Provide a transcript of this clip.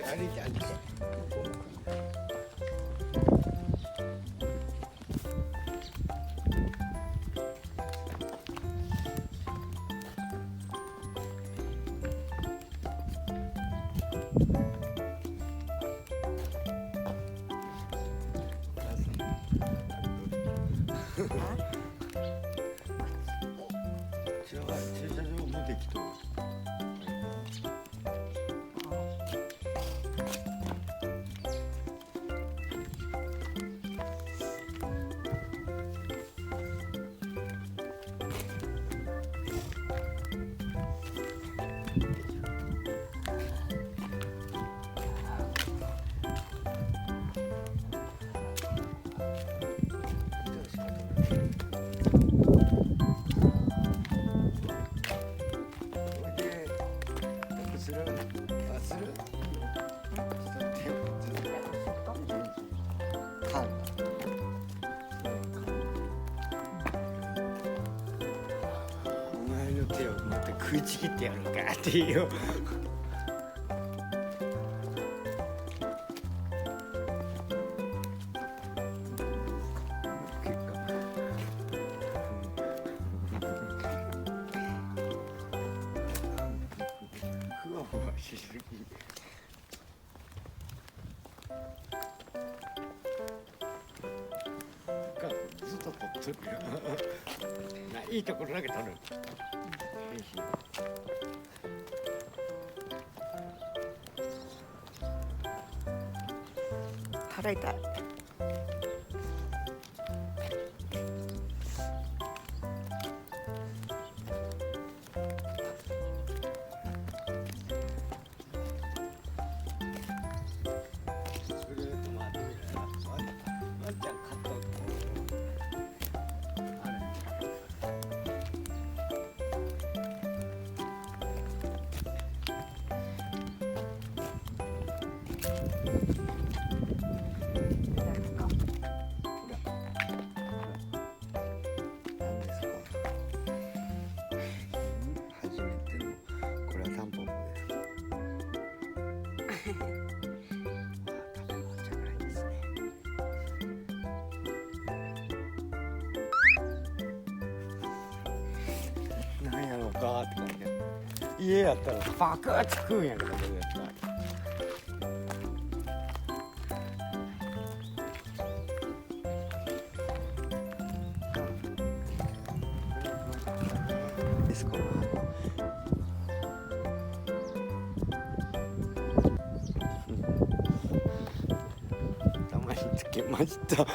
歩いて歩いて。駐車場もできとる。お前の手をまた食いちぎってやるかっていう。ふわふわしすぎ。ずっと撮ってるよ。いいところだけ撮る。腹痛い。なんやろうかって感じ。家やったらパクッて食うんやけど、これやったら。ですか。たまにつけました。